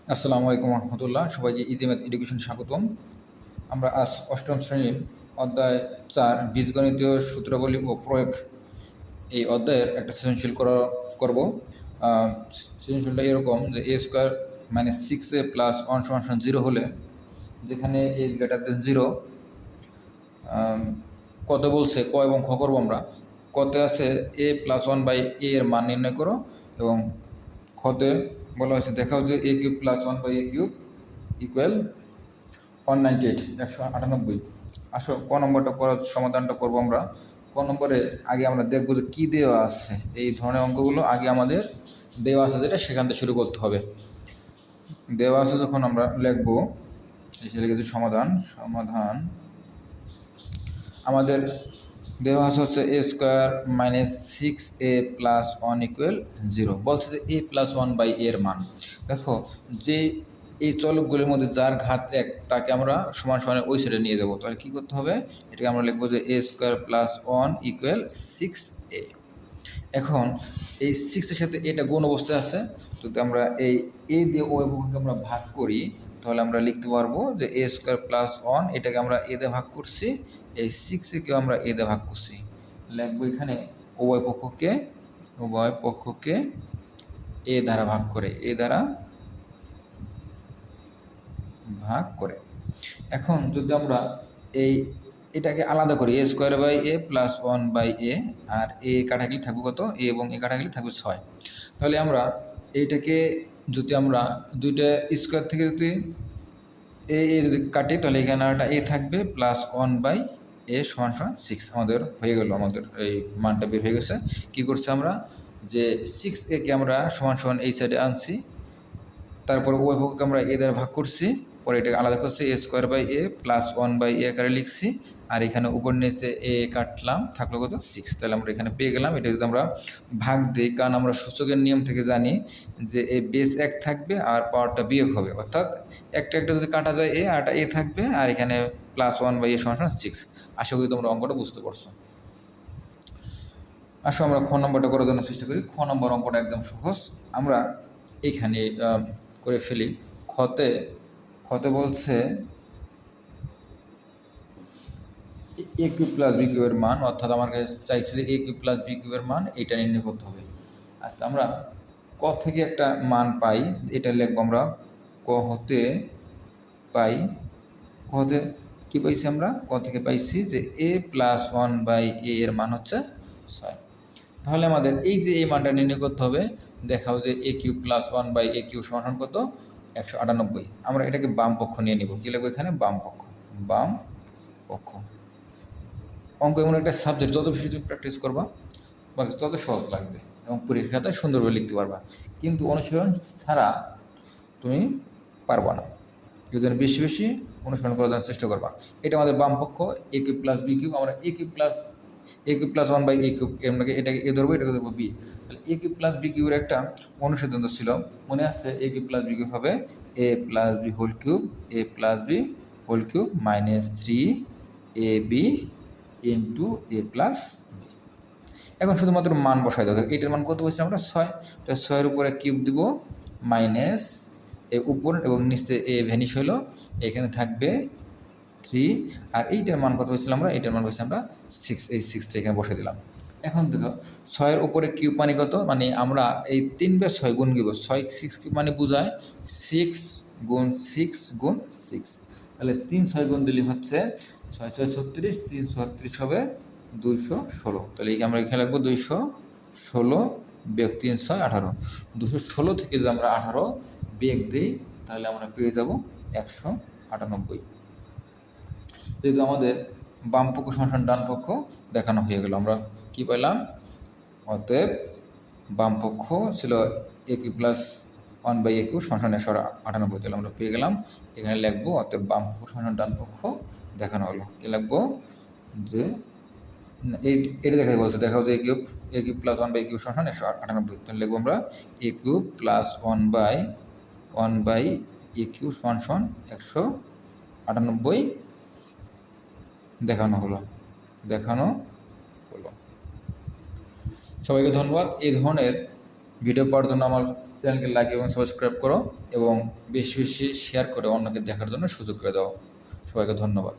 আসসালামু আলাইকুম রহমতুল্লাহ, সবাইকে ইজি ম্যাথ এডুকেশন স্বাগতম। আমরা আজ অষ্টম শ্রেণীর অধ্যায় 4 বীজগণিতীয় সূত্রাবলী ও প্রয়োগ এই অধ্যায়ের একটা সৃজনশীল করব। সৃজনশীলটা এরকম যে এ স্কোয়ার মাইনাস 6a প্লাস 1 = 0 হলে, যেখানে এ গ্রেটার দেন 0, কত বলছে ক এবং খ করবো আমরা। কতে আছে a প্লাস 1/a এর মান নির্ণয় করো, এবং খতে বলা হয়েছে দেখাও যে a cube plus 1/a cube equal 198। আসো ক নম্বরটা করার সমাধানটা করবো আমরা। ক নম্বরে আগে আমরা দেখবো যে কী দেওয়া আছে। এই ধরনের অঙ্কগুলো আগে আমাদের দেওয়া আছে যেটা, সেখান থেকে শুরু করতে হবে। দেওয়া আছে যখন আমরা লিখবো, এসে লিখেছি সমাধান। আমাদের দেওয়া আছে হচ্ছে a square minus 6a plus 1 equal 0। বলছে যে a প্লাস 1/a এর মান। দেখো, যে এই চলকগুলির মধ্যে যার ঘাত 1 তাকে আমরা সমান সমানের ওই সাইডে নিয়ে যাব। তাহলে কী করতে হবে? এটাকে আমরা লিখবো যে a square plus 1 equal 6a। এখন এই 6-এর সাথে এটা গুণ অবস্থায় আছে। যদি আমরা এই a দিয়ে ওই পক্ষকে আমরা ভাগ করি, তাহলে আমরা লিখতে পারবো যে a স্কোয়ার প্লাস 1, এটাকে আমরা a দিয়ে ভাগ করছি, এই 6-কেও আমরা a দিয়ে ভাগ করছি। লিখবো এখানে উভয় পক্ষকে a দ্বারা ভাগ করে। এখন যদি আমরা এটাকে আলাদা করি, a square by a plus 1/a, আর a কাটাগেলে থাকবে কত? a এবং a কাটাগেলে থাকবে 6। তাহলে আমরা এইটাকে যদি আমরা দুইটা স্কোয়ার থেকে যদি যদি কাটি, তাহলে এখানে একটা a থাকবে প্লাস 1/a সমান 6 আমাদের হয়ে গেল। আমাদের এই মানটা বের হয়ে গেছে। কী করছে আমরা? যে 6a কে আমরা সমান সমান এই সাইডে আনছি, তারপর ওই পক্ষকে আমরা a দ্বারা ভাগ করছি, পরে এটাকে আলাদা করছি, a square by a plus 1/a আকারে লিখছি, আর এখানে উপর নিচে a কাটলাম, থাকলো কত? 6। তাহলে আমরা এখানে পেয়ে গেলাম। এটা যদি আমরা ভাগ দিই, কারণ আমরা সূচকের নিয়ম থেকে জানি যে এ বেস 1 থাকবে আর পাওয়ারটা বিয়োগ হবে, অর্থাৎ একটা যদি কাটা যায় a, আরটা a থাকবে, আর এখানে প্লাস 1/a সমান 6। আশা করি তোমরা অঙ্কটা বুঝতে পারছো। আসো আমরা খ নম্বরটা করার জন্য চেষ্টা করি। খ নম্বর অঙ্কটা একদম সহজ, আমরা এইখানে করে ফেলি। খতে বলছে a কিউব প্লাস b কিউবের মান, অর্থাৎ আমার কাছে চাইছে যে a কিউব প্লাস b কিউবের মান, এটা নির্ণয় করতে হবে। আচ্ছা, আমরা ক থেকে একটা মান পাই, এটা লিখবো আমরা ক হতে কী পাইছি? আমরা ক থেকে পাইছি যে a প্লাস 1/a এর মান হচ্ছে 6। তাহলে আমাদের এই যে এই মানটা নির্ণয় করতে হবে। দেখাও যে a cube plus 1/a cube সমান কত? 198। আমরা এটাকে বাম পক্ষ নিয়ে নিব। কী লিখবো এখানে? বাম পক্ষ। অঙ্ক এমন একটা সাবজেক্ট, যত বেশি তুমি প্র্যাকটিস করবা তত সহজ লাগবে এবং পরীক্ষাতে সুন্দরভাবে লিখতে পারবা, কিন্তু অনুশীলন ছাড়া তুমি পারবা না। এই জন্য বেশি বেশি অনুশীলন করার জন্য চেষ্টা করবা। এটা আমাদের বাম পক্ষ, a cube plus b cube. আমরা a cube plus 1/a cube, এটাকে a ধরবো, এটাকে ধরবো b। তাহলে a কিউব প্লাস b কিউবের একটা অনুসিদ্ধান্ত ছিল, মনে আছে? a cube plus b cube হবে a plus b whole cube minus 3ab into a plus b। এখন শুধুমাত্র মান বসাই দাও। এটার মান কত বলছিলাম আমরা? 6। তো 6-এর উপরে কিউব দিব, মাইনাস এ উপর এবং নিচে এ ভ্যানিশ হলো, এখানে থাকবে 3। আর এইটার মান কত বলছিলাম আমরা? এইটার মান বলছি আমরা 6। এই 6টা এখানে বসে দিলাম। এখন দেখো, 6-এর উপরে কিউব মানে কত? মানে আমরা এই 3 বার 6 গুণ দিব। 6 কিউব মানে বোঝায় 6 গুণ 6 গুণ 6। তাহলে 3 6 গুণ দিলে হচ্ছে 6 6 36, 336 হবে 216। তাহলে আমরা এখানে লাগবো 216 বিয়োগ 3 6 18। 216 থেকে যদি আমরা 18 বিয়োগ দিই, তাহলে আমরা পেয়ে যাব 198। যেহেতু আমাদের বাম পক্ষ সমান ডান পক্ষ দেখানো হয়ে গেল, আমরা কি পেলাম? অতএব বাম পক্ষ ছিল a cube plus 1/a cube সমান 198। তাহলে আমরা পেয়ে গেলাম। এখানে লিখবো অতএব বাম পক্ষ সমান ডান পক্ষ দেখানো হলো। কি লিখবো? যে এটা দেখাও যে a cube plus 1/a cube সমান 198। তাহলে লিখবো আমরা a cube plus 1/a cube সমান 198 দেখানো হলো। সবাইকে ধন্যবাদ। এই ধরনের ভিডিও পাওয়ার জন্য আমার চ্যানেলকে লাইক এবং সাবস্ক্রাইব করো এবং বেশি বেশি শেয়ার করে অন্যকে দেখার জন্য সুযোগ করে দাও। সবাইকে ধন্যবাদ।